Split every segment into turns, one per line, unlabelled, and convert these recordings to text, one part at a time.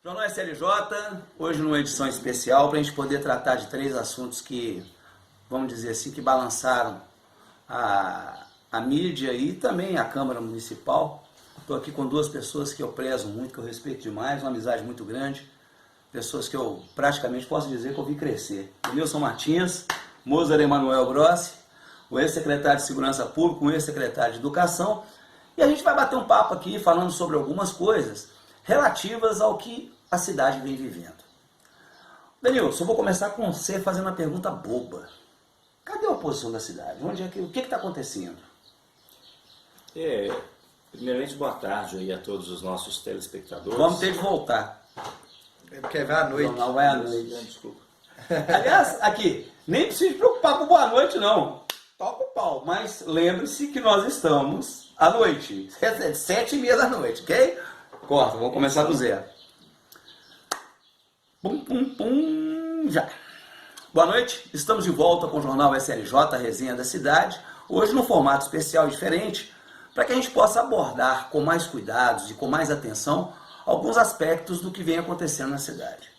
Jornal SLJ, hoje numa edição especial para a gente poder tratar de três assuntos que, vamos dizer assim, que balançaram a mídia e também a Câmara Municipal. Estou aqui com duas pessoas que eu prezo muito, que eu respeito demais, uma amizade muito grande, pessoas que eu praticamente posso dizer que eu vi crescer. Nilson Martins, Mozart Emanuel Grossi, o ex-secretário de Segurança Pública, o ex-secretário de Educação, e a gente vai bater um papo aqui falando sobre algumas coisas relativas ao que a cidade vem vivendo. Denilson, eu vou começar com você fazendo uma pergunta boba. Cadê a oposição da cidade? O que está acontecendo?
Primeiramente, boa tarde aí a todos os nossos telespectadores.
Vamos ter de voltar.
Porque vai à noite.
Não vai à noite.
Desculpa.
Aliás, aqui, nem precisa se preocupar com boa noite, não. Toca o pau. Mas lembre-se que nós estamos à noite. 7h30 da noite, ok? Corta, vamos começar do zero. Pum, pum, pum, já. Boa noite, estamos de volta com o Jornal SLJ, a resenha da cidade. Hoje num formato especial e diferente, para que a gente possa abordar com mais cuidados e com mais atenção alguns aspectos do que vem acontecendo na cidade.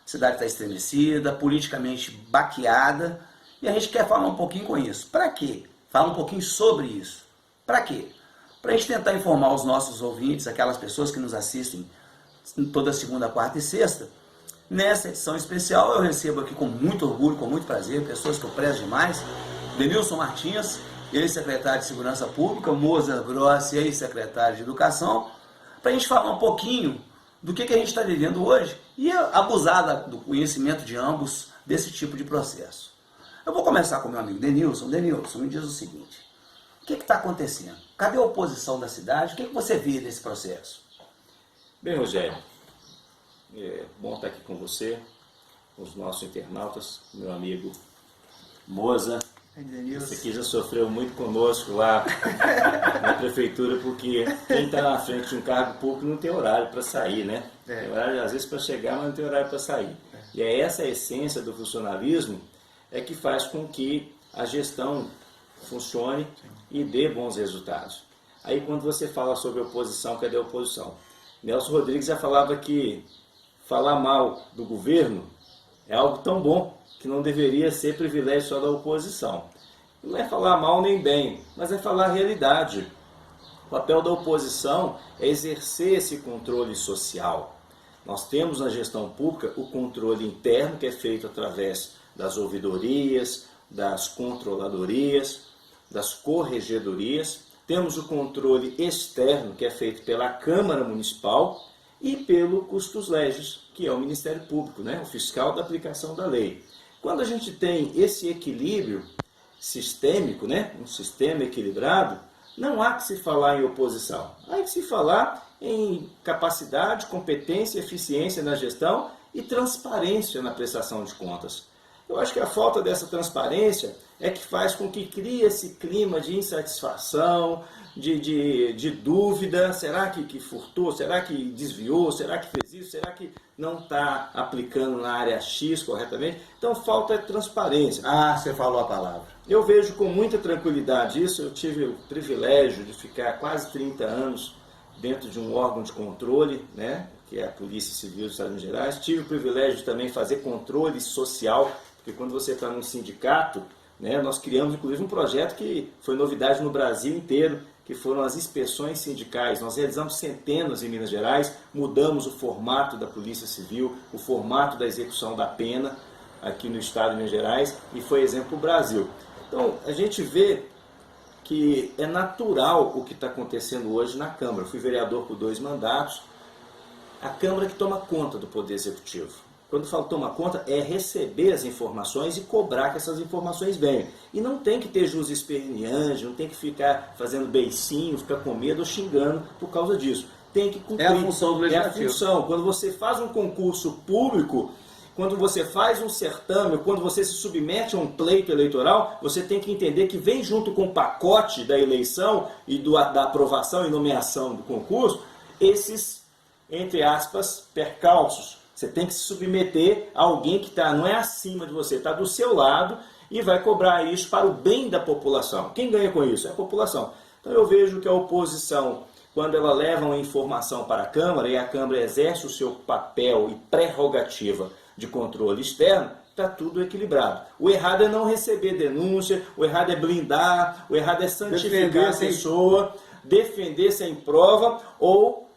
A cidade está estremecida, politicamente baqueada, e a gente quer falar um pouquinho com isso. Para quê? Falar um pouquinho sobre isso. Para quê? Para a gente tentar informar os nossos ouvintes, aquelas pessoas que nos assistem toda segunda, quarta e sexta. Nessa edição especial eu recebo aqui com muito orgulho, com muito prazer, pessoas que eu prezo demais, Denilson Martins, ex-secretário de Segurança Pública, Mozart Grossi, ex-secretário de Educação, para a gente falar um pouquinho do que a gente está vivendo hoje e abusar do conhecimento de ambos desse tipo de processo. Eu vou começar com meu amigo Denilson. Denilson, me diz o seguinte, o que está acontecendo? Cadê a oposição da cidade? O que você vê desse processo?
Bem, Rogério, é bom estar aqui com você, com os nossos internautas, meu amigo Moza. Esse aqui já sofreu muito conosco lá na prefeitura, porque quem está na frente de um cargo público não tem horário para sair, né? Tem horário, às vezes, para chegar, mas não tem horário para sair. E é essa a essência do funcionalismo que faz com que a gestão funcione e dê bons resultados. Aí, quando você fala sobre oposição, cadê a oposição? Nelson Rodrigues já falava que falar mal do governo é algo tão bom que não deveria ser privilégio só da oposição. Não é falar mal nem bem, mas é falar a realidade. O papel da oposição é exercer esse controle social. Nós temos na gestão pública o controle interno, que é feito através das ouvidorias, das controladorias, das corregedorias. Temos o controle externo, que é feito pela Câmara Municipal e pelo Custos Legis, que é o Ministério Público, né? O fiscal da aplicação da lei. Quando a gente tem esse equilíbrio sistêmico, né? Um sistema equilibrado, não há que se falar em oposição. Há que se falar em capacidade, competência, eficiência na gestão e transparência na prestação de contas. Eu acho que a falta dessa transparência é que faz com que crie esse clima de insatisfação, de dúvida. Será que furtou? Será que desviou? Será que fez isso? Será que não está aplicando na área X corretamente? Então falta transparência.
Ah, você falou a palavra.
Eu vejo com muita tranquilidade isso. Eu tive o privilégio de ficar quase 30 anos dentro de um órgão de controle, né, que é a Polícia Civil dos Estados Minas Gerais. Tive o privilégio de também fazer controle social, porque quando você está num sindicato, né, nós criamos inclusive um projeto que foi novidade no Brasil inteiro, que foram as inspeções sindicais. Nós realizamos centenas em Minas Gerais, mudamos o formato da Polícia Civil, o formato da execução da pena aqui no estado de Minas Gerais, e foi exemplo para o Brasil. Então, a gente vê que é natural o que está acontecendo hoje na Câmara. Eu fui vereador por 2 mandatos. A Câmara que toma conta do Poder Executivo. Quando eu falo toma conta, é receber as informações e cobrar que essas informações venham. E não tem que ter jus esperneante, não tem que ficar fazendo beicinho, ficar com medo ou xingando por causa disso. Tem que cumprir.
É a função do legislativo.
É a função. Quando você faz um concurso público, quando você faz um certame, quando você se submete a um pleito eleitoral, você tem que entender que vem junto com o pacote da eleição e da aprovação e nomeação do concurso, esses, entre aspas, percalços. Você tem que se submeter a alguém que não é acima de você, está do seu lado e vai cobrar isso para o bem da população. Quem ganha com isso? É a população. Então eu vejo que a oposição quando ela leva uma informação para a Câmara e a Câmara exerce o seu papel e prerrogativa de controle externo, está tudo equilibrado. O errado é não receber denúncia, o errado é blindar, o errado é santificar a pessoa, defender sem prova ou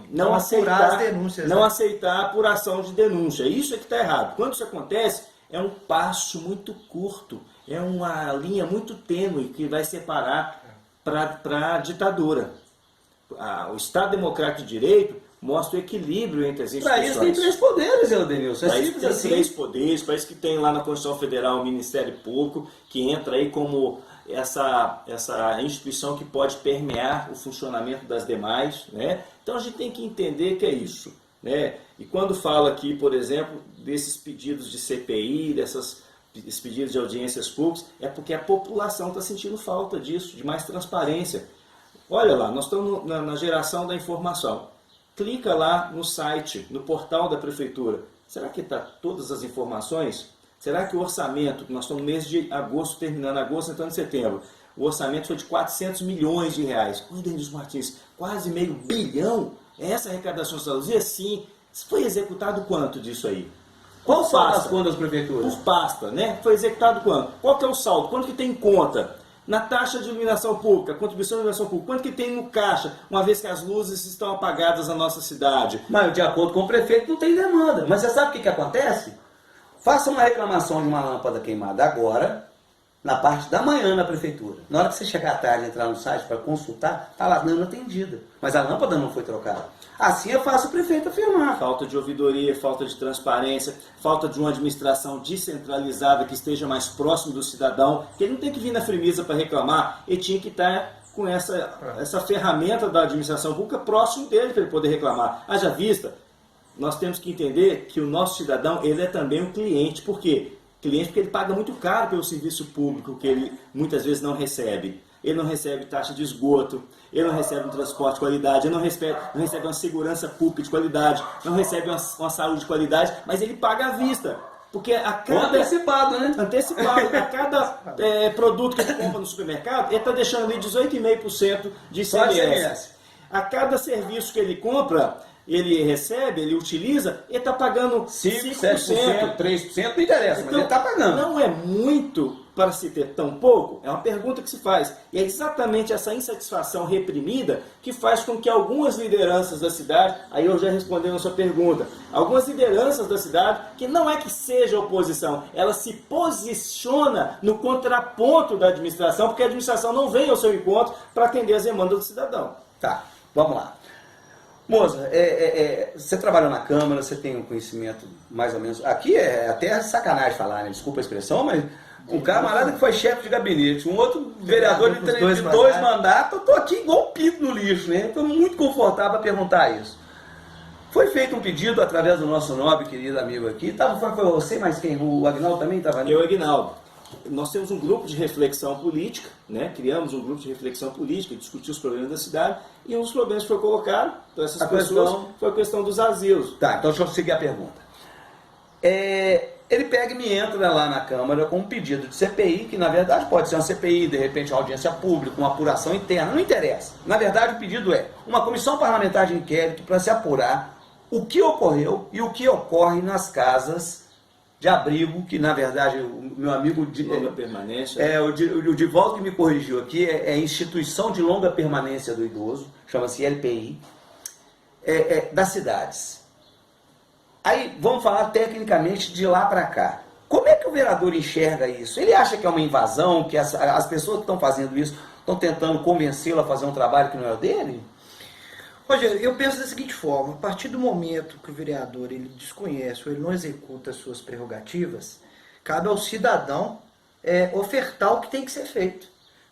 não aceitar, denúncias, não aceitar a apuração de denúncia. Isso é que está errado. Quando isso acontece, é um passo muito curto, é uma linha muito tênue que vai separar para a ditadura. O Estado Democrático de Direito mostra o equilíbrio entre as instituições.
Para isso tem 3 poderes, Edenilson.
Para isso tem 3 poderes, para isso que tem lá na Constituição Federal o Ministério Público, que entra aí como essa instituição que pode permear o funcionamento das demais, né? Então a gente tem que entender que é isso, né? E quando fala aqui, por exemplo, desses pedidos de CPI, esses pedidos de audiências públicas, é porque a população está sentindo falta disso, de mais transparência. Olha lá, nós estamos na geração da informação. Clica lá no site, no portal da Prefeitura. Será que está todas as informações? Será que o orçamento, nós estamos no mês de agosto, terminando agosto, entrando em setembro, o orçamento foi de 400 milhões de reais. Oi, Denilson Martins, quase meio bilhão? É essa arrecadação de saúde? E assim, foi executado quanto disso aí?
Qual saldo das contas das prefeituras?
Por pasta, né? Foi executado quanto? Qual que é o saldo? Quanto que tem em conta? Na taxa de iluminação pública, contribuição de iluminação pública, quanto que tem no caixa, uma vez que as luzes estão apagadas na nossa cidade?
Mas de acordo com o prefeito não tem demanda. Mas você sabe o que acontece? Faça uma reclamação de uma lâmpada queimada agora, na parte da manhã na prefeitura. Na hora que você chegar à tarde e entrar no site para consultar, está lá, não atendida. Mas a lâmpada não foi trocada. Assim é fácil o prefeito afirmar.
Falta de ouvidoria, falta de transparência, falta de uma administração descentralizada que esteja mais próximo do cidadão, que ele não tem que vir na Fremisa para reclamar, ele tinha que estar com essa ferramenta da administração pública próximo dele para ele poder reclamar. Haja vista, nós temos que entender que o nosso cidadão, ele é também um cliente. Por quê? Cliente porque ele paga muito caro pelo serviço público que ele muitas vezes não recebe. Ele não recebe taxa de esgoto, ele não recebe um transporte de qualidade, ele não recebe uma segurança pública de qualidade, não recebe uma saúde de qualidade, mas ele paga à vista. Porque a cada...
Antecipado, né?
Antecipado. A cada produto que ele compra no supermercado, ele está deixando ali 18,5% de ICMS. A cada serviço que ele compra, ele recebe, ele utiliza, ele está pagando 5%,
7%, 3%, não interessa, então, mas ele está pagando.
Não é muito para se ter tão pouco? É uma pergunta que se faz. E é exatamente essa insatisfação reprimida que faz com que algumas lideranças da cidade, aí eu já respondendo a sua pergunta, algumas lideranças da cidade, que não é que seja oposição, ela se posiciona no contraponto da administração, porque a administração não vem ao seu encontro para atender as demandas do cidadão.
Tá, vamos lá. Moça, você trabalha na Câmara, você tem um conhecimento mais ou menos... Aqui é até sacanagem falar, né? Desculpa a expressão, mas um camarada que foi chefe de gabinete, um outro vereador de dois mandatos, eu estou aqui igual um pinto no lixo, né? Estou muito confortável para perguntar isso. Foi feito um pedido através do nosso nobre querido amigo aqui, foi você, mas quem? O Agnaldo também estava ali?
Eu, Agnaldo. Nós temos um grupo de reflexão política, né? Criamos um grupo de reflexão política, discutir os problemas da cidade, e um dos problemas que foi colocado para essas pessoas foi a questão dos asilos.
Tá, então deixa eu seguir a pergunta. Ele pega e me entra lá na Câmara com um pedido de CPI, que na verdade pode ser uma CPI, de repente uma audiência pública, uma apuração interna, não interessa. Na verdade o pedido é uma comissão parlamentar de inquérito para se apurar o que ocorreu e o que ocorre nas casas de abrigo, que na verdade o meu amigo
de longa permanência.
O Divaldo que me corrigiu aqui, é Instituição de Longa Permanência do Idoso, chama-se LPI, das cidades. Aí vamos falar tecnicamente de lá para cá. Como é que o vereador enxerga isso? Ele acha que é uma invasão, que as pessoas que estão fazendo isso estão tentando convencê-lo a fazer um trabalho que não é o dele?
Rogério, eu penso da seguinte forma: a partir do momento que o vereador ele desconhece ou ele não executa as suas prerrogativas, cabe ao cidadão ofertar o que tem que ser feito.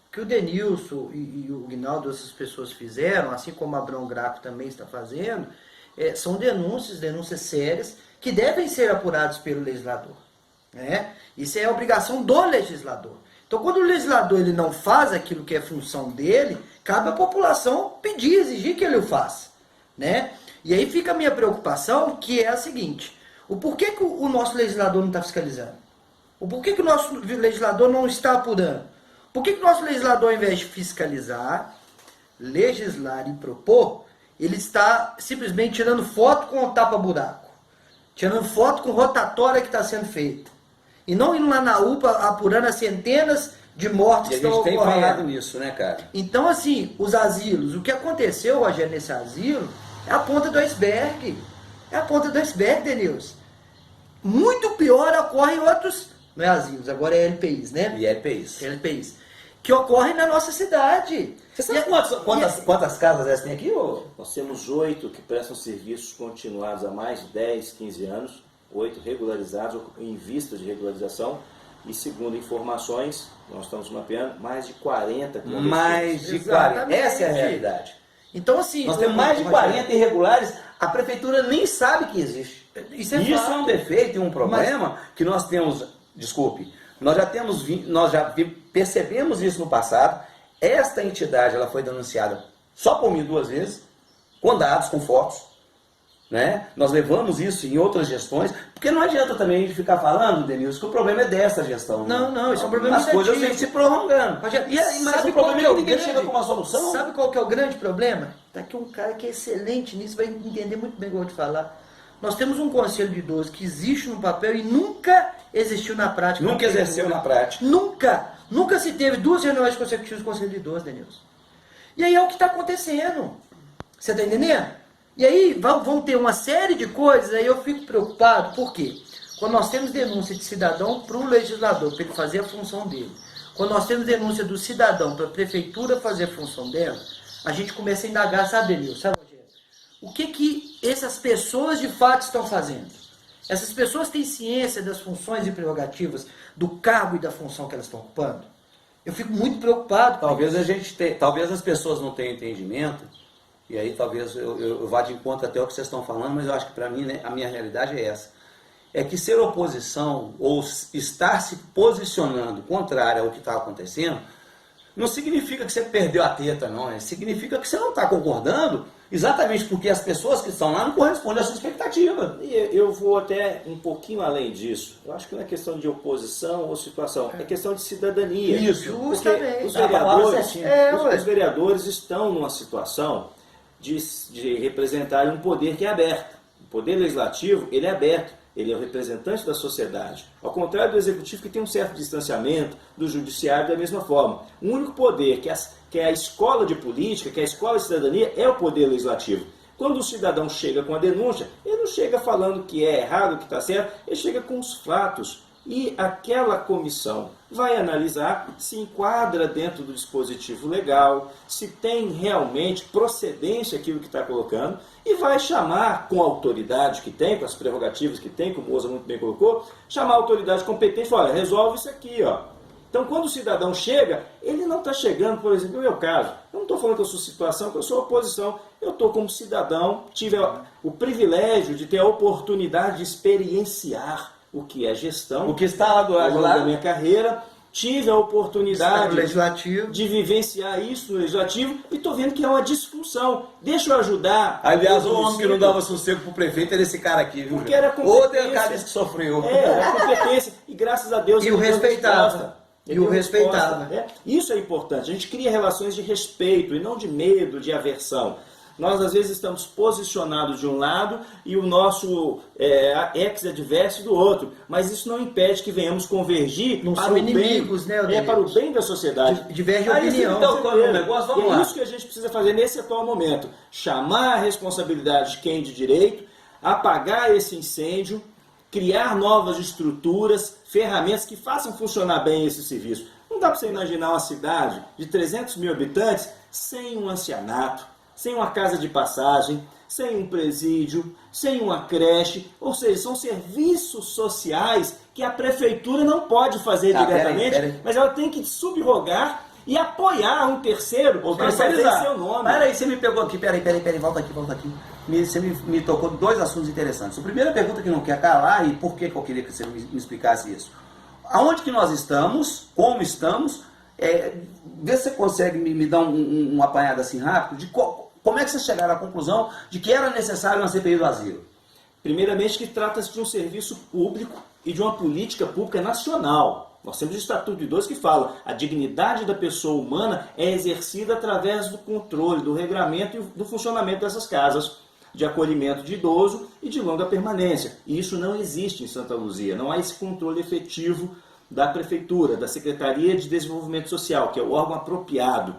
O que o Denilson e o Agnaldo, essas pessoas fizeram, assim como a Abrão Graco também está fazendo, são denúncias sérias que devem ser apuradas pelo legislador, né? Isso é a obrigação do legislador. Então, quando o legislador ele não faz aquilo que é função dele, cabe à população pedir, exigir que ele o faça, né? E aí fica a minha preocupação, que é a seguinte: o porquê que o nosso legislador não está fiscalizando? O porquê que o nosso legislador não está apurando? Por que o nosso legislador, ao invés de fiscalizar, legislar e propor, ele está simplesmente tirando foto com o tapa-buraco, tirando foto com rotatória que está sendo feita, e não indo lá na UPA apurando as centenas de mortes que
E a
estão
gente tem
ocorrendo.
falado nisso, né, cara?
Então, assim, os asilos, o que aconteceu, Rogério, nesse asilo, é a ponta do iceberg. É a ponta do iceberg, Denilson. Muito pior ocorre em outros, não é asilos, agora é LPIs, né?
E é LPIs.
LPIs. Que ocorrem na nossa cidade.
Você sabe quantas casas essas tem aqui? Ô?
Nós temos 8 que prestam serviços continuados há mais de 10, 15 anos, 8 regularizados ou em vista de regularização, e segundo informações, nós estamos mapeando mais de 40 clandestinos.
Mais de 40.
Exatamente.
Essa é a realidade.
Então, assim...
Nós temos mais de 40 irregulares, a prefeitura nem sabe que existe.
Isso é
Isso
fato.
é um defeito e um problema que nós temos, desculpe, nós já percebemos isso no passado. Esta entidade ela foi denunciada só por mim 2 vezes, com dados, com fotos. Né? Nós levamos isso em outras gestões, porque não adianta também a gente ficar falando, Denilson, que o problema é dessa gestão.
Não, não, isso é um problema
As coisas
negativo.
têm que se prorrogando.
Rogério,
E aí, mas
sabe
o problema
qual
é
que é
que
o
ninguém
grande-
chega com uma solução.
Sabe qual que é o grande problema? Tá aqui um cara que é excelente nisso, vai entender muito bem o que eu vou te falar. Nós temos um conselho de idosos que existe no papel e nunca existiu na prática.
Nunca exerceu na prática.
Nunca. Nunca se teve 2 reuniões consecutivas do conselho de idosos, Denilson. E aí é o que está acontecendo. Você está entendendo? E aí vão ter uma série de coisas, aí eu fico preocupado, por quê? Quando nós temos denúncia de cidadão para o legislador, para ele fazer a função dele, quando nós temos denúncia do cidadão para a prefeitura fazer a função dela, a gente começa a indagar, sabe, Denilson? Sabe, Rogério? O que essas pessoas de fato estão fazendo? Essas pessoas têm ciência das funções e prerrogativas, do cargo e da função que elas estão ocupando? Eu fico muito preocupado.
Talvez as pessoas não tenham entendimento, e aí talvez eu vá de encontro até o que vocês estão falando, mas eu acho que para mim, né, a minha realidade é essa. É que ser oposição ou estar se posicionando contrário ao que está acontecendo, não significa que você perdeu a teta, não. Significa que você não está concordando, exatamente porque as pessoas que estão lá não correspondem à sua expectativa.
E eu vou até um pouquinho além disso. Eu acho que não é questão de oposição ou situação, é questão de cidadania.
Isso,
Porque
justamente.
os vereadores estão numa situação de representar um poder que é aberto. O poder legislativo, ele é aberto. Ele é o representante da sociedade. Ao contrário do executivo, que tem um certo distanciamento, do judiciário da mesma forma. O único poder que é a escola de política, que é a escola de cidadania, é o poder legislativo. Quando o cidadão chega com a denúncia, ele não chega falando que é errado, que está certo, ele chega com os fatos. E aquela comissão vai analisar se enquadra dentro do dispositivo legal, se tem realmente procedência aquilo que está colocando, e vai chamar com a autoridade que tem, com as prerrogativas que tem, como o Moza muito bem colocou, chamar a autoridade competente e falar, olha, resolve isso aqui, ó. Então, quando o cidadão chega, ele não está chegando, por exemplo, no meu caso, eu não estou falando que eu sou situação, que eu sou oposição, eu estou como cidadão, tive o privilégio de ter a oportunidade de experienciar o que é gestão,
O que está lá do
ao
lado
longo
lá,
da minha carreira, tive a oportunidade
legislativo.
de vivenciar isso no legislativo e estou vendo que é uma disfunção. Deixa eu ajudar.
aliás, o homem que
município.
não dava sossego pro prefeito era esse cara aqui, viu?
Porque era
Outro
competência.
cara que sofreu.
É, a competência. E graças a Deus
E
ele
o
deu
respeitava.
resposta. Ele
E o
deu resposta.
respeitava.
Isso é importante. A gente cria relações de respeito e não de medo, de aversão. Nós, às vezes, estamos posicionados de um lado e o nosso ex-adverso do outro. Mas isso não impede que venhamos convergir
Não
para
são
o
inimigos,
bem,
né,
para o bem da sociedade.
Diverge
Aí você
opinião.
me tocou no negócio, vamos
E é
lá.
isso que a gente precisa fazer nesse atual momento. Chamar a responsabilidade de quem de direito, apagar esse incêndio, criar novas estruturas, ferramentas que façam funcionar bem esse serviço. Não dá para você imaginar uma cidade de 300 mil habitantes sem um ancianato, sem uma casa de passagem, sem um presídio, sem uma creche. Ou seja, são serviços sociais que a prefeitura não pode fazer diretamente,
pera aí.
mas ela tem que subrogar e apoiar um terceiro para fazer
terceirizar.
seu nome.
Peraí, você me pegou aqui, peraí, volta aqui. Você me tocou 2 assuntos interessantes. A primeira pergunta que não quer calar, e por que eu queria que você me explicasse isso? Aonde que nós estamos, como estamos, vê se você consegue me dar um apanhado assim rápido, de como é que vocês chegaram à conclusão de que era necessário uma CPI do asilo?
Primeiramente que trata-se de um serviço público e de uma política pública nacional. Nós temos o Estatuto do Idoso que fala a dignidade da pessoa humana é exercida através do controle, do regramento e do funcionamento dessas casas de acolhimento de idoso e de longa permanência. E isso não existe em Santa Luzia, não há esse controle efetivo da Prefeitura, da Secretaria de Desenvolvimento Social, que é o órgão apropriado.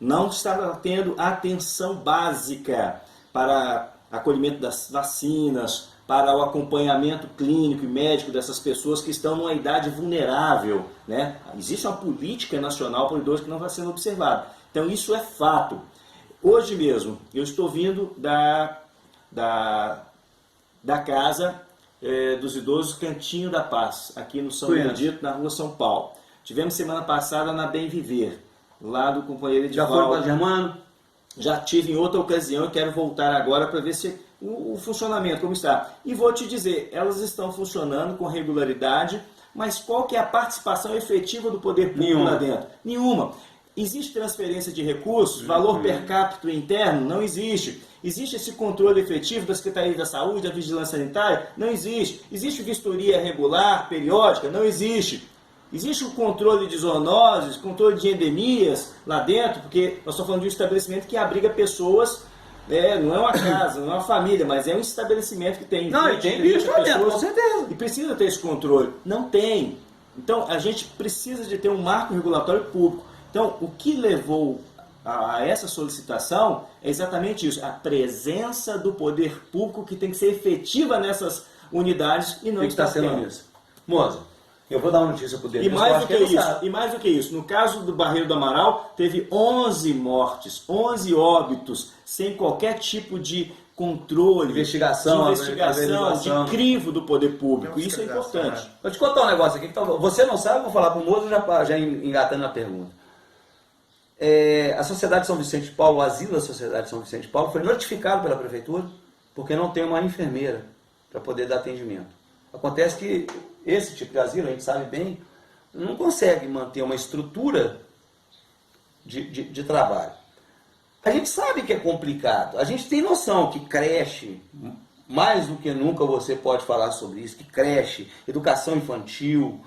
Não está tendo atenção básica para acolhimento das vacinas, para o acompanhamento clínico e médico dessas pessoas que estão numa idade vulnerável, né? Existe uma política nacional para o idoso que não vai sendo observada. Então isso é fato. Hoje mesmo, eu estou vindo da casa dos idosos Cantinho da Paz, aqui no São Benedito, na rua São Paulo. Tivemos semana passada na Bem Viver, lá do companheiro Edivaldo.
Já foi para Germano?
Já tive em outra ocasião e quero voltar agora para ver se o funcionamento, como está. E vou te dizer, elas estão funcionando com regularidade, mas qual que é a participação efetiva do poder público lá dentro? Nenhuma. Existe transferência de recursos, valor per capita interno? Não existe. Existe esse controle efetivo da Secretaria da Saúde, da Vigilância Sanitária? Não existe. Existe vistoria regular, periódica? Não existe. Existe o controle de zoonoses, controle de endemias lá dentro, porque nós estamos falando de um estabelecimento que abriga pessoas, não é uma casa, não é uma família, mas é um estabelecimento que tem 20, 30 pessoas,
com certeza.
E precisa ter esse controle. Não tem. Então a gente precisa de ter um marco regulatório público. Então o que levou a essa solicitação é exatamente isso, a presença do poder público que tem que ser efetiva nessas unidades e não
está sendo isso. Moza, eu vou dar uma notícia para o Denilson.
E mais do que isso, no caso do Barreiro do Amaral, teve 11 mortes, 11 óbitos, sem qualquer tipo de controle,
investigação,
de crivo do poder público. Isso é importante.
Vou te contar um negócio aqui, que você não sabe, eu vou falar para o Moza já engatando na pergunta. A Sociedade São Vicente de Paulo, o asilo da Sociedade São Vicente de Paulo, foi notificado pela Prefeitura porque não tem uma enfermeira para poder dar atendimento. Acontece que esse tipo de asilo, a gente sabe bem, não consegue manter uma estrutura de trabalho. A gente sabe que é complicado, a gente tem noção que creche, mais do que nunca você pode falar sobre isso, que creche, educação infantil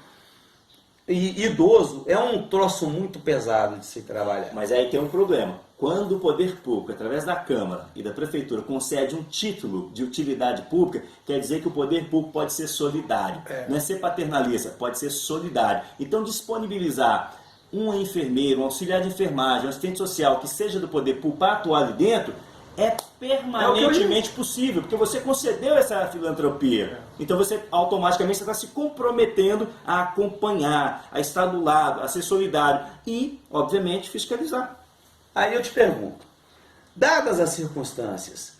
e idoso é um troço muito pesado de se trabalhar.
Mas aí tem um problema. Quando o poder público, através da Câmara e da Prefeitura, concede um título de utilidade pública, quer dizer que o poder público pode ser solidário. Não é ser paternalista, pode ser solidário. Então, disponibilizar um enfermeiro, um auxiliar de enfermagem, um assistente social que seja do poder público para atuar ali dentro, é permanentemente possível, porque você concedeu essa filantropia. Então você automaticamente está se comprometendo a acompanhar, a estar do lado, a ser solidário e, obviamente, fiscalizar.
Aí eu te pergunto, dadas as circunstâncias,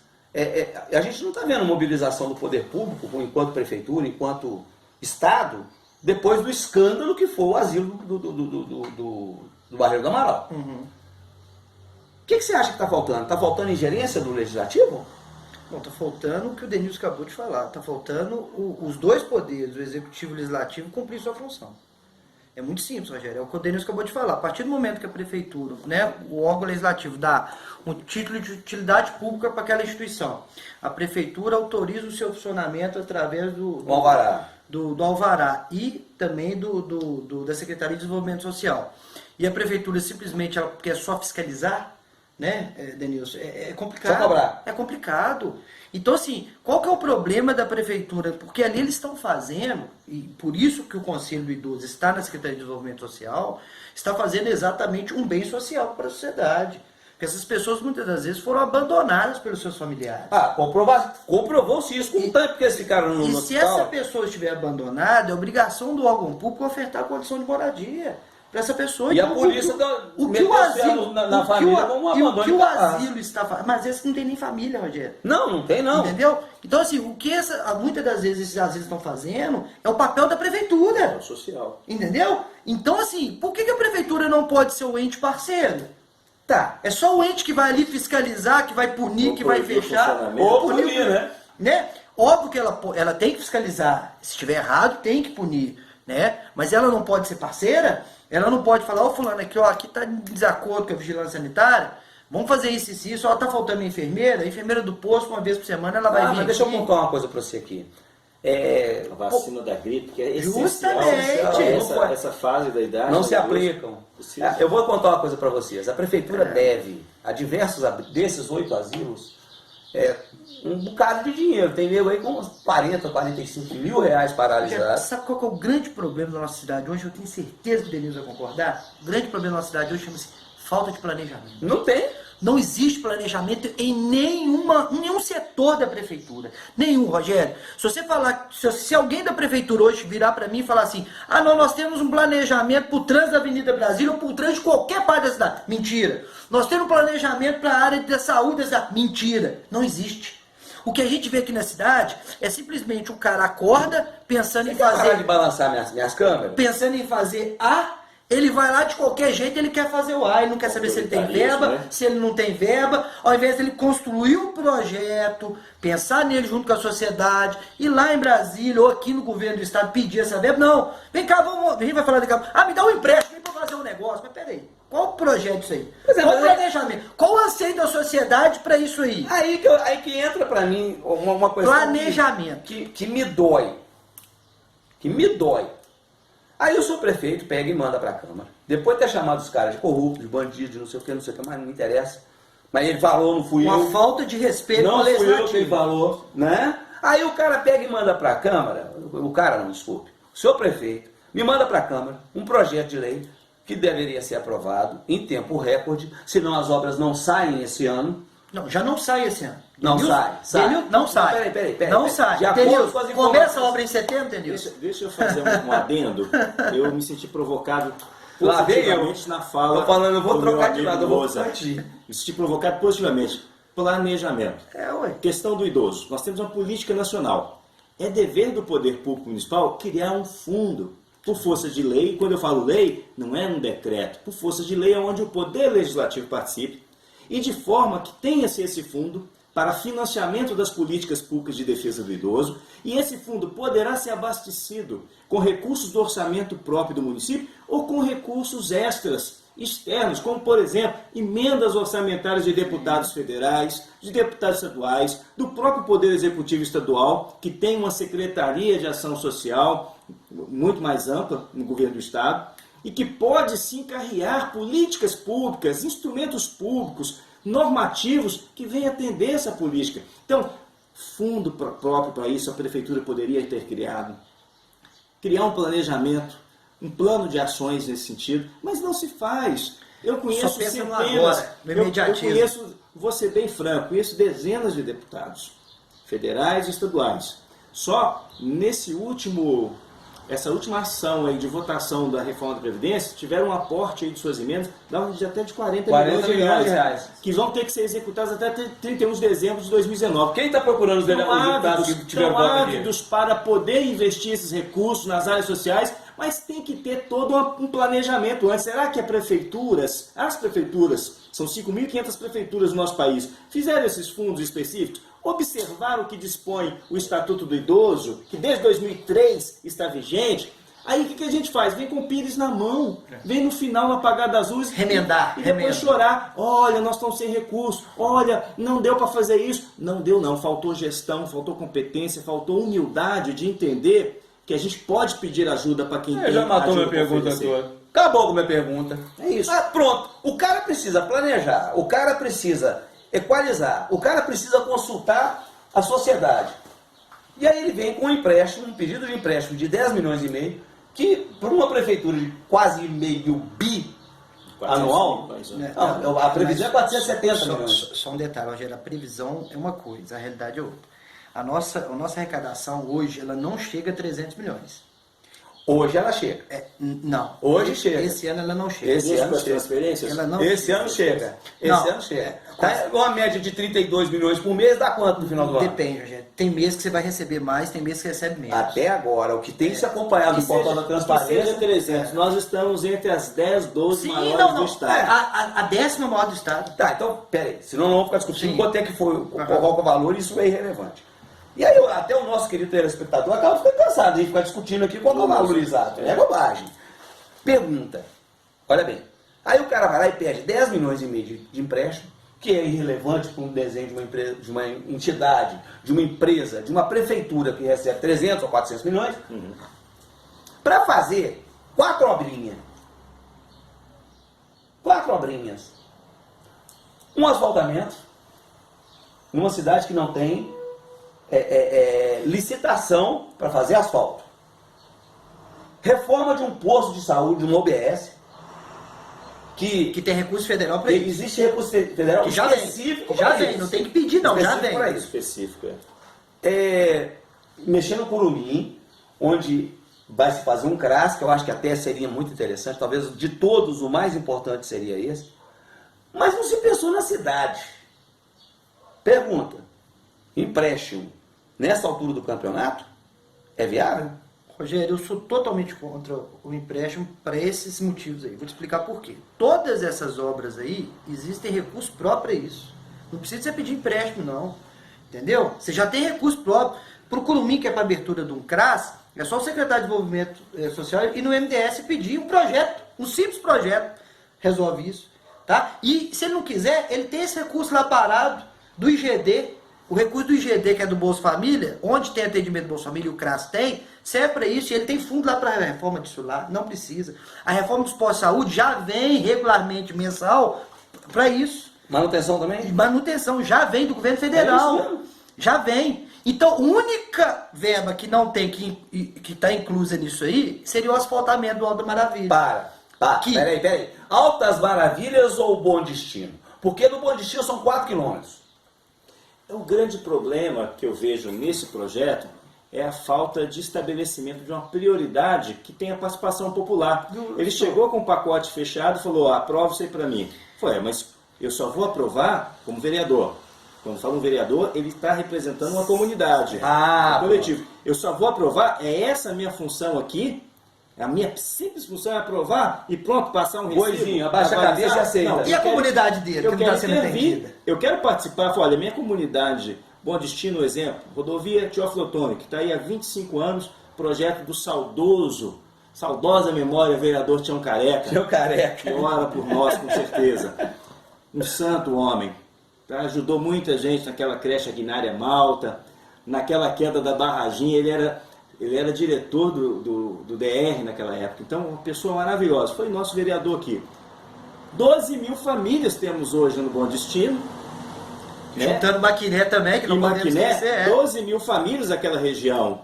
a gente não está vendo mobilização do poder público, enquanto prefeitura, enquanto Estado, depois do escândalo que foi o asilo do Barreiro do Amaral. O que você acha que está faltando? Está faltando ingerência do Legislativo?
Não, está faltando o que o Denilson acabou de falar. Está faltando os dois poderes, o Executivo e o Legislativo, cumprir sua função. É muito simples, Rogério. É o que o Denilson acabou de falar. A partir do momento que a Prefeitura, o órgão legislativo, dá um título de utilidade pública para aquela instituição, a Prefeitura autoriza o seu funcionamento através do
alvará.
Do alvará e também da Secretaria de Desenvolvimento Social. E a Prefeitura simplesmente ela quer só fiscalizar, né, Denilson? É complicado.
Só cobrar.
É complicado. Então, assim, qual que é o problema da Prefeitura? Porque ali eles estão fazendo, e por isso que o Conselho do Idoso está na Secretaria de Desenvolvimento Social, está fazendo exatamente um bem social para a sociedade. Porque essas pessoas, muitas das vezes, foram abandonadas pelos seus familiares.
Comprovou-se isso com o tempo que eles ficaram no hospital.
E se essa pessoa estiver abandonada, é obrigação do órgão público ofertar condição de moradia para essa pessoa.
E a polícia
o que o asilo
na família,
o que o asilo está fazendo? Mas esse não tem nem família, Rogério.
Não tem não.
Entendeu? Então, assim, o que muitas das vezes esses asilos estão fazendo é o papel da Prefeitura.
É o social.
Entendeu? Então, assim, por que a Prefeitura não pode ser o ente parceiro? Tá, é só o ente que vai ali fiscalizar, que vai punir, que vai fechar.
Ou punir,
né? Óbvio que ela tem que fiscalizar. Se estiver errado, tem que punir, né? Mas ela não pode ser parceira. Ela não pode falar, fulano, aqui está em desacordo com a vigilância sanitária, vamos fazer isso e isso, está faltando a enfermeira do posto, uma vez por semana ela vai vir
mas deixa eu contar uma coisa para você aqui.
A vacina da gripe, que é essencial.
Justamente.
Essa fase da idade.
Não se aplicam. Eu vou contar uma coisa para vocês. A prefeitura deve a diversos desses 8 asilos um bocado de dinheiro. Tem nego aí com uns 40, 45 mil reais paralisados.
Sabe qual que é o grande problema da nossa cidade hoje? Eu tenho certeza que o Denilson vai concordar. O grande problema da nossa cidade hoje chama-se falta de planejamento.
Não tem.
Não existe planejamento em nenhum setor da prefeitura. Nenhum, Rogério. Se você falar, se alguém da prefeitura hoje virar para mim e falar assim, não, nós temos um planejamento para o trânsito da Avenida Brasília ou para o trânsito de qualquer parte da cidade. Mentira. Nós temos um planejamento para a área da saúde da cidade. Mentira. Não existe. O que a gente vê aqui na cidade é simplesmente o cara acorda pensando em fazer...
Parar de balançar minhas câmeras?
Pensando em fazer A... Ele vai lá de qualquer jeito, ele quer fazer o A, ele não quer saber se ele tem verba,
né?
se ele não tem verba, ao invés de ele construir um projeto, pensar nele junto com a sociedade, ir lá em Brasília ou aqui no governo do estado pedir essa verba, não, vem cá, a gente vai falar daqui a pouco, me dá um empréstimo para fazer um negócio, mas peraí, qual o projeto isso aí? Qual o planejamento? Qual o anseio da sociedade para isso aí?
Aí que entra para mim uma coisa
planejamento.
Que me dói, Aí o seu prefeito pega e manda para a Câmara. Depois de ter chamado os caras de corruptos, de bandidos, de não sei o que, mas não me interessa. Mas ele falou, não fui eu.
Uma falta de respeito
não
com o
fui
legislativo.
eu que ele falou, né? Aí o cara pega e manda para a Câmara, o cara não, desculpe, o seu prefeito me manda para a Câmara um projeto de lei que deveria ser aprovado em tempo recorde, senão as obras não saem esse ano.
Não, já não sai esse ano.
Não sai.
Não sai.
Peraí.
Não sai.
Denilson,
começa a obra em setembro, Denilson?
Deixa eu fazer um adendo. Eu me senti provocado
Lá vem eu.
positivamente na fala.
Tô falando, eu vou
do meu
trocar de
amigo
lado, eu vou
Moza.
partir.
Me senti provocado positivamente. Planejamento.
Ué.
Questão do idoso. Nós temos uma política nacional. É dever do poder público municipal criar um fundo por força de lei. Quando eu falo lei, não é um decreto. Por força de lei é onde o poder legislativo participe. E de forma que tenha-se esse fundo para financiamento das políticas públicas de defesa do idoso, e esse fundo poderá ser abastecido com recursos do orçamento próprio do município ou com recursos externos, como, por exemplo, emendas orçamentárias de deputados federais, de deputados estaduais, do próprio Poder Executivo Estadual, que tem uma Secretaria de Ação Social muito mais ampla no governo do Estado, e que pode sim carrear políticas públicas, instrumentos públicos, normativos que venham atender essa política. Então, fundo próprio para isso a prefeitura poderia ter criado. Criar um planejamento, um plano de ações nesse sentido, mas não se faz. Eu conheço centenas, eu conheço, vou ser bem franco, conheço dezenas de deputados federais e estaduais. Só essa última ação aí de votação da reforma da Previdência, tiveram um aporte aí de suas emendas, dava até de 40 milhões de reais, que vão ter que ser executados até 31 de dezembro de 2019.
Quem está procurando os deputados que tiveram voto aqui?
Ávidos para poder investir esses recursos nas áreas sociais, mas tem que ter todo um planejamento antes. Será que as prefeituras, são 5.500 prefeituras no nosso país, fizeram esses fundos específicos? Observaram o que dispõe o Estatuto do Idoso, que desde 2003 está vigente? Aí o que a gente faz? Vem com o pires na mão, vem no final, no apagar das luzes,
remendar,
e depois chorar. Olha, nós estamos sem recurso, olha, não deu para fazer isso. Não deu não, faltou gestão, faltou competência, faltou humildade de entender que a gente pode pedir ajuda para quem tem.
Já matou minha pergunta toda. Acabou com minha pergunta. É isso. Pronto, o cara precisa planejar, o cara precisa equalizar, o cara precisa consultar a sociedade. E aí ele vem com um pedido de empréstimo de 10 milhões e meio, que para uma prefeitura de quase meio bi anual, a previsão é 470 milhões.
Só um detalhe, Rogério, a previsão é uma coisa, a realidade é outra. A nossa arrecadação hoje, ela não chega a 300 milhões.
Hoje ela chega.
Não.
Hoje chega.
Esse ano ela não chega.
Esse ano chega.
Transferências?
Esse ano chega. Esse ano chega. Uma média de 32 milhões por mês dá quanto no final do ano?
Depende, Rogério. Tem mês que você vai receber mais, tem mês que você recebe menos.
Até agora, o que tem se acompanhado no portal da transparência...
seja 300. Nós estamos entre as 10, 12 maiores do Estado.
A 10ª maior do Estado.
Tá, então, peraí. Senão não vamos ficar discutindo quanto é que foi, qual é o valor, isso é irrelevante. E aí, até o nosso querido telespectador acaba ficando cansado de ficar discutindo aqui qual é o valor exato. É bobagem. Pergunta. Olha bem. Aí o cara vai lá e pede 10 milhões e meio de empréstimo que é irrelevante para um desenho de uma empresa, de uma entidade, de uma empresa, de uma prefeitura que recebe 300 ou 400 milhões, para fazer 4 obrinhas. 4 obrinhas. Um asfaltamento, numa cidade que não tem licitação para fazer asfalto. Reforma de um posto de saúde, de um OBS,
que tem recurso federal para isso.
Existe recurso federal
que já
específico.
Já vem, não tem que pedir não, já vem.
Para isso.
Específico,
Mexendo no Curumim, onde vai se fazer um CRAS, que eu acho que até seria muito interessante, talvez de todos o mais importante seria esse, mas não se pensou na cidade. Pergunta, empréstimo nessa altura do campeonato é viável?
Rogério, eu sou totalmente contra o empréstimo para esses motivos aí. Vou te explicar por quê. Todas essas obras aí, existem recurso próprio para isso. Não precisa você pedir empréstimo, não. Entendeu? Você já tem recurso próprio. Para o Curumim, que é para abertura de um CRAS, é só o secretário de Desenvolvimento Social e no MDS pedir um projeto, um simples projeto, resolve isso. Tá? E se ele não quiser, ele tem esse recurso lá parado do IGD. O recurso do IGD, que é do Bolsa Família, onde tem atendimento do Bolsa Família e o CRAS tem, serve para isso, e ele tem fundo lá para a reforma disso lá, não precisa. A reforma dos postos de saúde já vem regularmente mensal para isso.
Manutenção também?
Manutenção já vem do governo federal.
É isso mesmo?
Já vem. Então, a única verba que não tem, que está inclusa nisso aí, seria o asfaltamento do Alto Maravilha.
Peraí. Altas Maravilhas ou Bom Destino? Porque no Bom Destino são 4 quilômetros.
O grande problema que eu vejo nesse projeto é a falta de estabelecimento de uma prioridade que tenha participação popular. Ele chegou com um pacote fechado e falou, aprova isso aí para mim. Foi, mas eu só vou aprovar como vereador. Quando fala um vereador, ele está representando uma comunidade, um coletivo. Eu só vou aprovar, é essa a minha função aqui, a minha simples função é aprovar e pronto, passar um recibo.
Boizinho, abaixa a cabeça e aceita.
Não, e a comunidade dele, que não está sendo atendida?
Eu quero participar, olha, minha comunidade, Bom Destino, exemplo, rodovia Teófilo Otoni, que está aí há 25 anos, projeto do saudosa memória, vereador Tião Careca.
Tião Careca.
Que ora por nós, com certeza. Um santo homem. Tá? Ajudou muita gente naquela creche Agnária Malta, naquela queda da barraginha, ele era diretor do DR naquela época, então uma pessoa maravilhosa, foi nosso vereador aqui. 12 mil famílias temos hoje no Bom Destino.
Juntando Maquiné também, que não podemos esquecer.
12 mil famílias daquela região.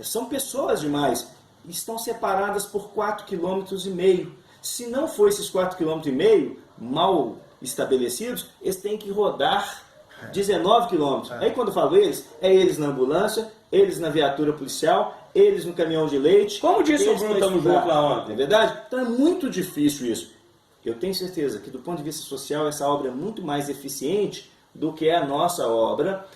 São pessoas demais. Estão separadas por 4,5 km. Se não for esses 4,5 km mal estabelecidos, eles têm que rodar 19 quilômetros. Aí quando eu falo eles, é eles na ambulância, eles na viatura policial, eles no caminhão de leite.
Como disse o Bruno, estamos juntos lá ontem.
Não é verdade? Então é muito difícil isso. Eu tenho certeza que do ponto de vista social essa obra é muito mais eficiente do que a nossa obra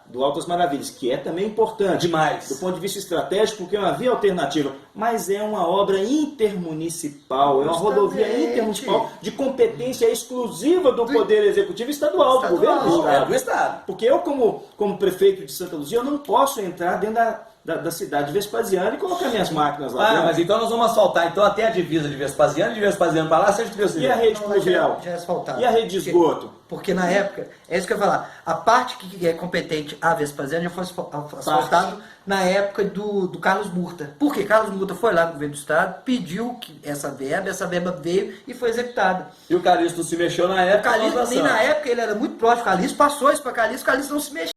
do Altas Maravilhas, que é também importante.
Demais.
Do ponto de vista estratégico, porque é uma via alternativa, mas é uma obra intermunicipal, é uma rodovia intermunicipal de competência exclusiva do Poder Executivo Estadual, do governo do Estado. Porque eu, como prefeito de Santa Luzia, eu não posso entrar dentro da cidade de Vespasiano e colocar minhas máquinas lá dentro.
Mas então nós vamos asfaltar então até a divisa de Vespasiano para lá, seja de
E a rede fluvial?
Já é asfaltado.
E a rede de esgoto?
Porque na época, é isso que eu ia falar, a parte que é competente a Vespasiano já foi asfaltado na época do Carlos Murta. Por quê? Carlos Murta foi lá no governo do estado, pediu que essa verba veio e foi executada.
E o Calixto se mexeu na época.
Nem na época ele era muito próximo, o Calixto passou isso para Calixto, o Calixto não se mexeu.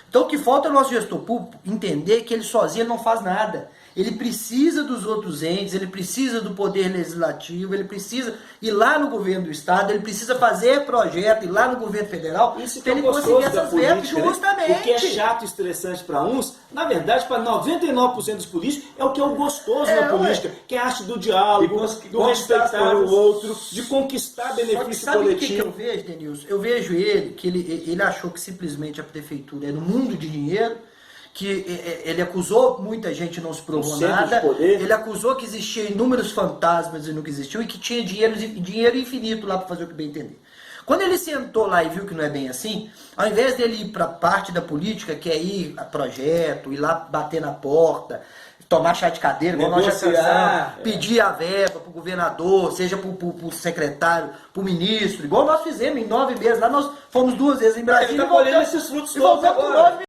Então o que falta é o nosso gestor público entender que ele sozinho não faz nada. Ele precisa dos outros entes, ele precisa do poder legislativo, ele precisa ir lá no governo do estado, ele precisa fazer projeto, ir lá no governo federal,
isso
para ele
gostoso
conseguir essas verbas
política,
justamente.
Né? O que é chato e estressante para uns, na verdade, para 99% dos políticos, é o que é o gostoso na política, que é a arte do diálogo, do respeitar o outro, de conquistar benefício coletivo.
Sabe o que eu vejo, Denilson? Eu vejo que ele achou que simplesmente a prefeitura era um mundo de dinheiro, que ele acusou muita gente, não se provou nada, ele acusou que existiam inúmeros fantasmas e nunca existiu, e que tinha dinheiro infinito lá para fazer o que bem entender. Quando ele sentou lá e viu que não é bem assim, ao invés dele ir para a parte da política, que é ir a projeto, ir lá bater na porta, tomar chá de cadeira, igual nós já cansamos, pedir a verba para o governador, seja para o secretário, para o ministro, igual nós fizemos em 9 meses. Lá nós fomos 2 vezes em Brasília.
Ele está colhendo esses frutos todos agora.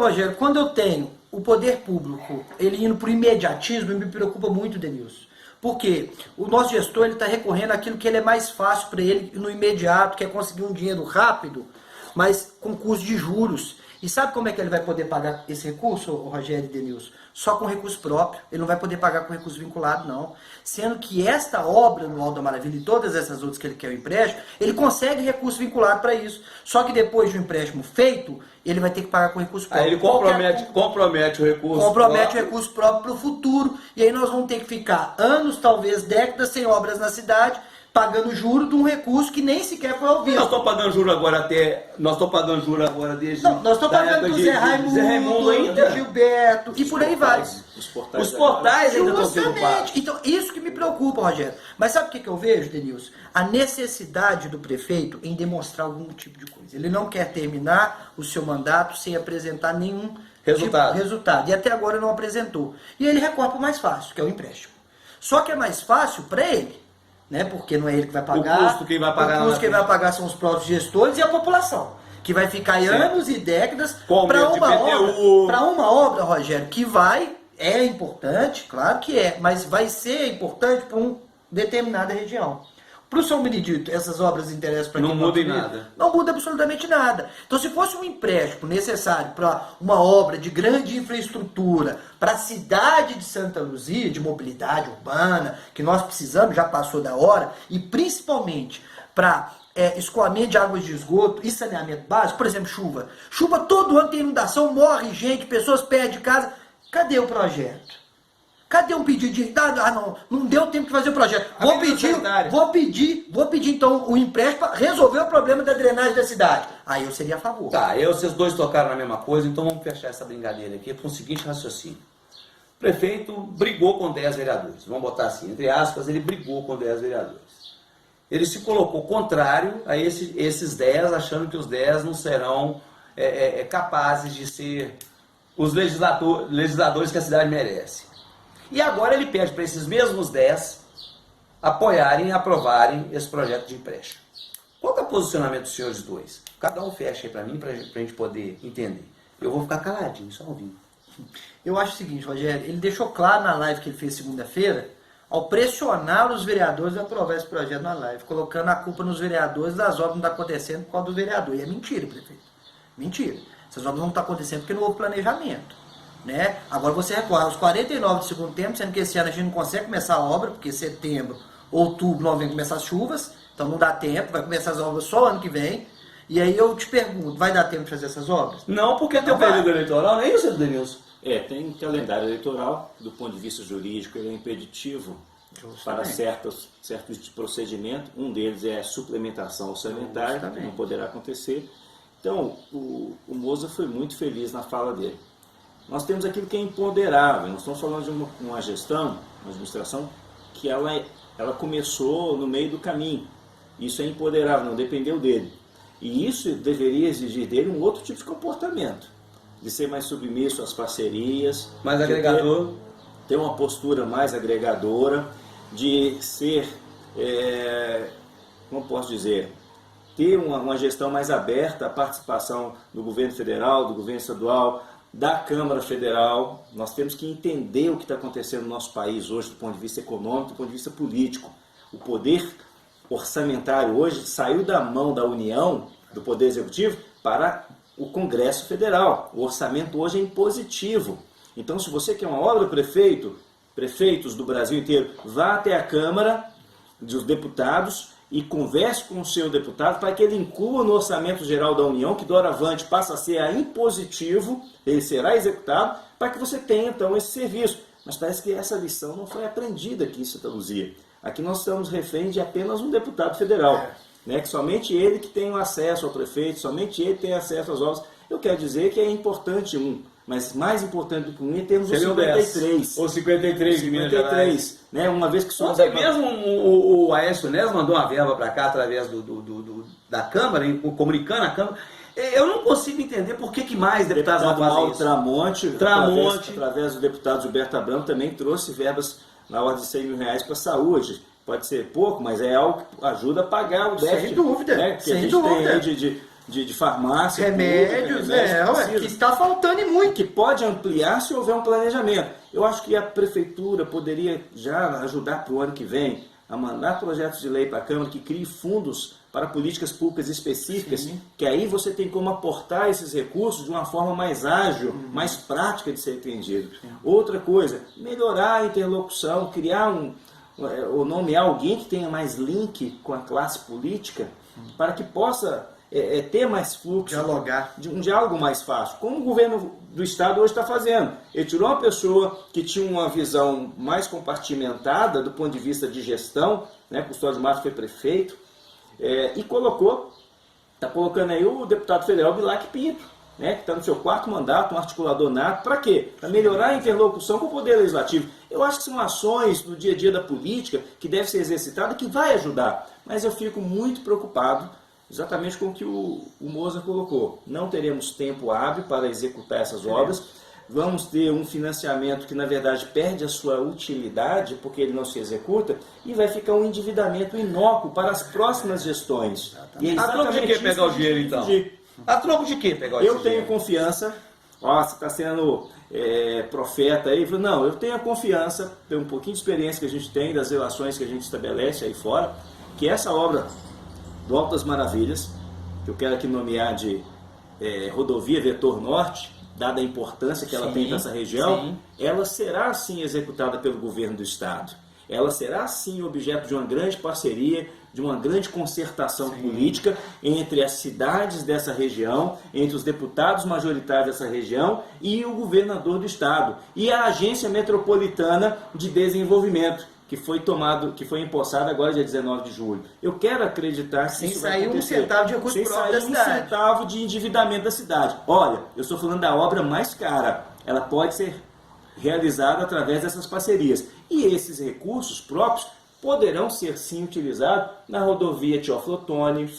Rogério, quando eu tenho o poder público ele indo para o imediatismo, me preocupa muito, Denilson. Porque o nosso gestor está recorrendo àquilo que ele é mais fácil para ele no imediato, que é conseguir um dinheiro rápido, mas com custo de juros. E sabe como é que ele vai poder pagar esse recurso, Rogério e Denilson? Só com recurso próprio. Ele não vai poder pagar com recurso vinculado, não. Sendo que esta obra no Alto da Maravilha e todas essas outras que ele quer o empréstimo, ele consegue recurso vinculado para isso. Só que depois de um empréstimo feito, ele vai ter que pagar com recurso próprio.
Aí ele compromete o recurso
o recurso próprio para o futuro. E aí nós vamos ter que ficar anos, talvez décadas, sem obras na cidade, pagando juro de um recurso que nem sequer foi ouvido.
Nós estamos pagando juro agora desde...
Não, nós estamos pagando do Zé Raimundo
ainda.
Do Gilberto, e por aí vai.
Os portais ainda estão sendo pagos.
Então, isso que me preocupa, Rogério. Mas sabe o que eu vejo, Denilson? A necessidade do prefeito em demonstrar algum tipo de coisa. Ele não quer terminar o seu mandato sem apresentar nenhum resultado. E até agora não apresentou. E ele recorre para o mais fácil, que é o empréstimo. Só que é mais fácil para ele. Né? Porque não é ele que vai pagar.
O custo quem vai pagar
são os próprios gestores e a população. Que vai ficar aí anos e décadas para uma obra, Rogério, que é importante, claro que é, mas vai ser importante para uma determinada região. Para o São Benedito, essas obras interessam para quem
não muda em nada.
Não muda absolutamente nada. Então, se fosse um empréstimo necessário para uma obra de grande infraestrutura, para a cidade de Santa Luzia, de mobilidade urbana, que nós precisamos, já passou da hora, e principalmente para escoamento de águas de esgoto e saneamento básico, por exemplo, chuva. Chuva todo ano tem inundação, morre gente, pessoas perdem casa. Cadê o projeto? Cadê um pedido de... não deu tempo de fazer o projeto. Vou pedir então o empréstimo para resolver o problema da drenagem da cidade. Aí eu seria a favor.
Tá, vocês dois tocaram na mesma coisa, então vamos fechar essa brincadeira aqui com o seguinte raciocínio. O prefeito brigou com 10 vereadores. Vamos botar assim, entre aspas, ele brigou com 10 vereadores. Ele se colocou contrário a esses 10, achando que os 10 não serão capazes de ser os legisladores que a cidade merece. E agora ele pede para esses mesmos 10 apoiarem e aprovarem esse projeto de empréstimo. Qual é o posicionamento dos senhores dois? Cada um fecha aí para mim, para a gente poder entender. Eu vou ficar caladinho, só ouvindo.
Eu acho o seguinte, Rogério, ele deixou claro na live que ele fez segunda-feira, ao pressionar os vereadores a aprovar esse projeto na live, colocando a culpa nos vereadores das obras não estão acontecendo por causa do vereador. E é mentira, prefeito. Mentira. Essas obras não estão acontecendo porque não houve planejamento. Né? Agora você recorre aos 49 do segundo tempo, sendo que esse ano a gente não consegue começar a obra, porque setembro, outubro, novembro começam as chuvas, então não dá tempo, vai começar as obras só ano que vem. E aí eu te pergunto, vai dar tempo de fazer essas obras?
Não, porque tem o período eleitoral, não é isso, Denilson?
Tem calendário eleitoral, do ponto de vista jurídico, ele é impeditivo para certos procedimentos. Um deles é a suplementação orçamentária, que não poderá acontecer. Então, o Moza foi muito feliz na fala dele. Nós temos aquilo que é imponderável. Nós estamos falando de uma gestão, uma administração, que ela começou no meio do caminho. Isso é imponderável, não dependeu dele. E isso deveria exigir dele um outro tipo de comportamento. De ser mais submisso às parcerias.
Mais agregador.
Ter uma postura mais agregadora. De ser, como posso dizer, ter uma gestão mais aberta à participação do governo federal, do governo estadual, da Câmara Federal. Nós temos que entender o que está acontecendo no nosso país hoje do ponto de vista econômico, do ponto de vista político. O poder orçamentário hoje saiu da mão da União, do Poder Executivo, para o Congresso Federal. O orçamento hoje é impositivo. Então, se você quer uma obra, prefeito, prefeitos do Brasil inteiro, vá até a Câmara dos Deputados e converse com o seu deputado para que ele inclua no Orçamento Geral da União, que doravante passa a ser impositivo, ele será executado, para que você tenha então esse serviço. Mas parece que essa lição não foi aprendida aqui em Santa Luzia. Aqui nós estamos reféns de apenas um deputado federal, né, que somente ele que tem o acesso ao prefeito, somente ele tem acesso às obras. Eu quero dizer que é importante mas mais importante do que é termos os 53.
Ou 53 de Minas Gerais.
Né, uma vez que somos...
Ontem mesmo o Aécio Neves mandou uma verba para cá através da Câmara, comunicando a Câmara. Eu não consigo entender por que mais deputados não fazem isso.
Tramonte. Através do deputado Gilberto Abramo, também trouxe verbas na ordem de 100 mil reais para a saúde. Pode ser pouco, mas é algo que ajuda a pagar o déficit.
Sem dúvida.
Né, que
sem
a gente
dúvida.
tem de farmácia.
Remédios, que está faltando e muito.
Que pode ampliar se houver um planejamento. Eu acho que a prefeitura poderia já ajudar para o ano que vem a mandar projetos de lei para a Câmara que crie fundos para políticas públicas específicas, que aí você tem como aportar esses recursos de uma forma mais ágil, mais prática de ser entendido. Outra coisa, melhorar a interlocução, criar ou nomear alguém que tenha mais link com a classe política, para que possa ter mais fluxo,
dialogar,
de um diálogo mais fácil, como o governo do estado hoje está fazendo. Ele tirou uma pessoa que tinha uma visão mais compartimentada do ponto de vista de gestão, né, Custódio Matos foi prefeito, e está colocando aí o deputado federal Bilac Pinto, né, que está no seu 4º mandato, um articulador nato. Para quê? Para melhorar a interlocução com o Poder Legislativo. Eu acho que são ações do dia a dia da política que devem ser exercitadas, que vai ajudar. Mas eu fico muito preocupado exatamente com o que o Moza colocou. Não teremos tempo hábil para executar essas obras. Vamos ter um financiamento que, na verdade, perde a sua utilidade, porque ele não se executa, e vai ficar um endividamento inócuo para as próximas gestões.
E é a troco de que pegar o dinheiro, então? A troco de que pegar o dinheiro?
Eu tenho confiança. Você está sendo profeta aí. Não, eu tenho a confiança, pelo um pouquinho de experiência que a gente tem, das relações que a gente estabelece aí fora, que essa obra do Altas Maravilhas, que eu quero aqui nomear de Rodovia Vetor Norte, dada a importância que ela tem para essa região, ela será sim executada pelo governo do estado. Ela será sim objeto de uma grande parceria, de uma grande concertação política entre as cidades dessa região, entre os deputados majoritários dessa região e o governador do estado. E a Agência Metropolitana de Desenvolvimento, que foi empossada agora dia 19 de julho. Eu quero acreditar que isso vai acontecer.
Sem sair um centavo de recurso próprio da cidade.
Sem sair um centavo de endividamento da cidade. Olha, eu estou falando da obra mais cara. Ela pode ser realizada através dessas parcerias. E esses recursos próprios poderão ser sim utilizados na rodovia Teófilo Otoni,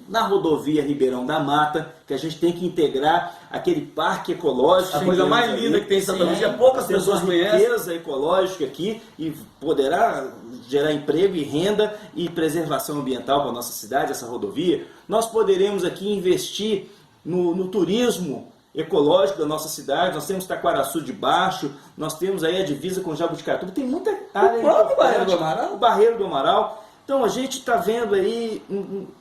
na rodovia Ribeirão da Mata, que a gente tem que integrar aquele parque ecológico.
A coisa mais linda que tem em Santa Luzia, poucas pessoas conhecem.
Riqueza ecológica aqui e poderá gerar emprego e renda e preservação ambiental para a nossa cidade, essa rodovia. Nós poderemos aqui investir no turismo ecológico da nossa cidade. Nós temos Taquaraçu de Baixo, nós temos aí a divisa com Jabuticatuba, tem muita área.
O próprio Barreiro do Amaral.
O Barreiro do Amaral. Então a gente está vendo aí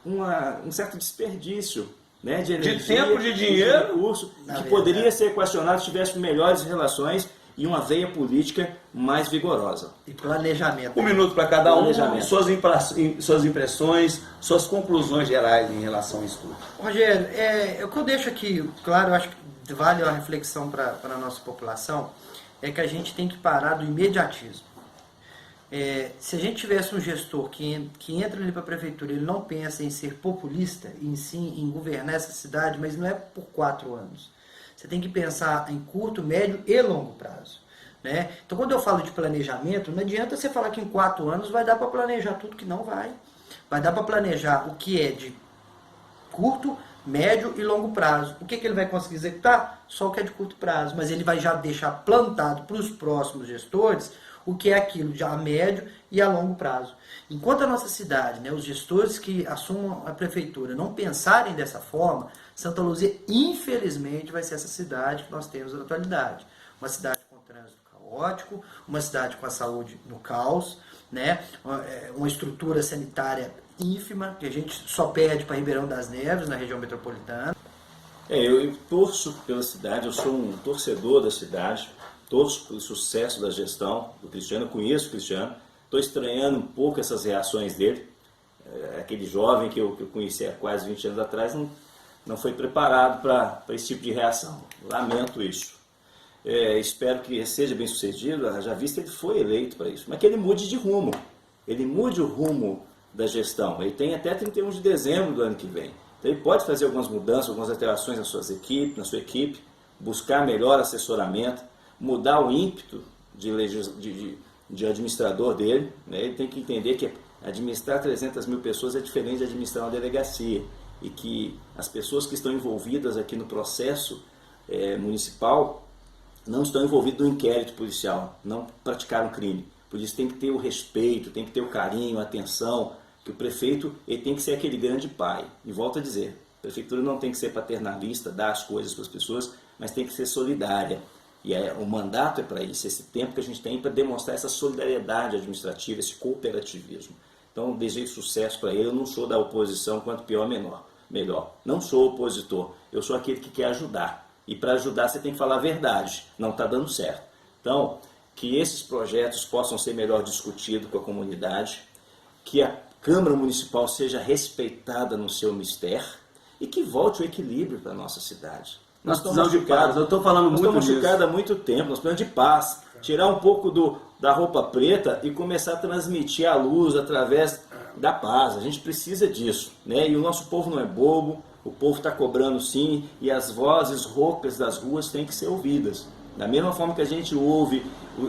um certo desperdício, né, de energia,
de tempo, de dinheiro,
de recurso, que poderia ser equacionado se tivéssemos melhores relações e uma veia política mais vigorosa.
E planejamento.
Um minuto para cada um, suas impressões, suas conclusões gerais em relação a isso tudo.
Rogério, o que eu deixo aqui, claro, eu acho que vale uma reflexão para a nossa população, é que a gente tem que parar do imediatismo. Se a gente tivesse um gestor que entra ali para a prefeitura, ele não pensa em ser populista, em governar essa cidade, mas não é por 4 anos. Você tem que pensar em curto, médio e longo prazo. Né? Então, quando eu falo de planejamento, não adianta você falar que em 4 anos vai dar para planejar tudo, que não vai. Vai dar para planejar o que é de curto, médio e longo prazo. O que ele vai conseguir executar? Só o que é de curto prazo. Mas ele vai já deixar plantado para os próximos gestores o que é aquilo de a médio e a longo prazo. Enquanto a nossa cidade, né, os gestores que assumam a prefeitura não pensarem dessa forma, Santa Luzia, infelizmente, vai ser essa cidade que nós temos na atualidade. Uma cidade com trânsito caótico, uma cidade com a saúde no caos, né, uma estrutura sanitária ínfima, que a gente só pede para Ribeirão das Neves, na região metropolitana.
Eu torço pela cidade, eu sou um torcedor da cidade. todos pelo sucesso da gestão do Cristiano. Eu conheço o Cristiano, estou estranhando um pouco essas reações dele. Aquele jovem que eu conheci há quase 20 anos atrás não foi preparado para esse tipo de reação. Lamento isso. Espero que seja bem sucedido, já visto que ele foi eleito para isso, mas que ele mude de rumo. Ele mude o rumo da gestão. Ele tem até 31 de dezembro do ano que vem. Então ele pode fazer algumas mudanças, algumas alterações na sua equipe, buscar melhor assessoramento, mudar o ímpeto de administrador dele. Né? Ele tem que entender que administrar 300 mil pessoas é diferente de administrar uma delegacia e que as pessoas que estão envolvidas aqui no processo municipal não estão envolvidas no inquérito policial, não praticaram crime. Por isso tem que ter o respeito, tem que ter o carinho, a atenção, que o prefeito ele tem que ser aquele grande pai. E volto a dizer, a prefeitura não tem que ser paternalista, dar as coisas para as pessoas, mas tem que ser solidária. E o mandato é para isso, esse tempo que a gente tem para demonstrar essa solidariedade administrativa, esse cooperativismo. Então, desejo sucesso para ele. Eu não sou da oposição, quanto pior, melhor. Não sou opositor, eu sou aquele que quer ajudar. E para ajudar você tem que falar a verdade, não está dando certo. Então, que esses projetos possam ser melhor discutidos com a comunidade, que a Câmara Municipal seja respeitada no seu mistério e que volte o equilíbrio para a nossa cidade.
Nós precisamos de paz, eu estou falando muito disso.
Nós estamos machucados há muito tempo, nós precisamos de paz. Tirar um pouco da roupa preta e começar a transmitir a luz através da paz. A gente precisa disso, né? E o nosso povo não é bobo, o povo está cobrando sim, e as vozes roucas das ruas têm que ser ouvidas. Da mesma forma que a gente ouve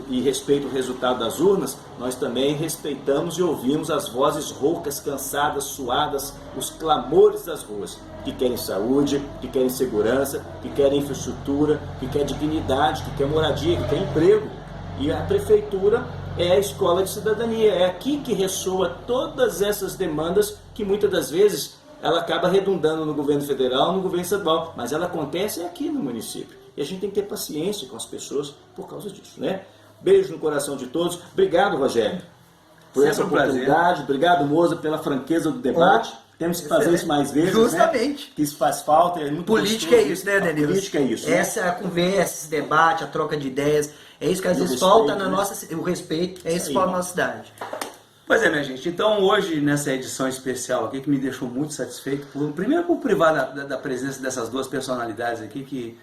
e respeita o resultado das urnas, nós também respeitamos e ouvimos as vozes roucas, cansadas, suadas, os clamores das ruas, que querem saúde, que querem segurança, que querem infraestrutura, que querem dignidade, que querem moradia, que querem emprego. E a prefeitura é a escola de cidadania, é aqui que ressoa todas essas demandas que muitas das vezes ela acaba redundando no governo federal, no governo estadual, mas ela acontece aqui no município. E a gente tem que ter paciência com as pessoas por causa disso, né? Beijo no coração de todos. Obrigado, Rogério, por essa oportunidade. Obrigado, Moza, pela franqueza do debate. Temos que fazer isso mais vezes,
justamente,
né? Que isso faz falta. É muito
política
gostoso.
É isso, né, Denilson?
Política é isso.
Essa é a conversa, esse debate, a troca de ideias. É isso que às vezes falta na nossa... O respeito, é isso que falta na nossa cidade.
Pois é, minha gente. Então, hoje, nessa edição especial aqui, que me deixou muito satisfeito, primeiro por privar da presença dessas duas personalidades aqui, que,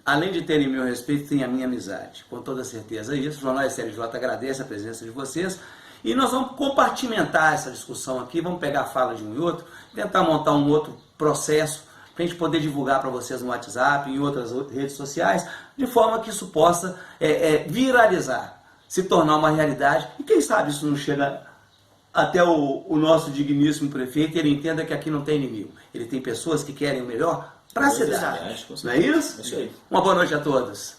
além de terem meu respeito, têm a minha amizade. Com toda certeza é isso. O Jornal SLJ agradece a presença de vocês. E nós vamos compartimentar essa discussão aqui, vamos pegar a fala de um e outro, tentar montar um outro processo para a gente poder divulgar para vocês no WhatsApp e em outras redes sociais, de forma que isso possa viralizar, se tornar uma realidade. E quem sabe isso não chega até o nosso digníssimo prefeito e ele entenda que aqui não tem inimigo. Ele tem pessoas que querem o melhor para a cidade. Não é isso?
É isso aí.
Uma boa noite a todos.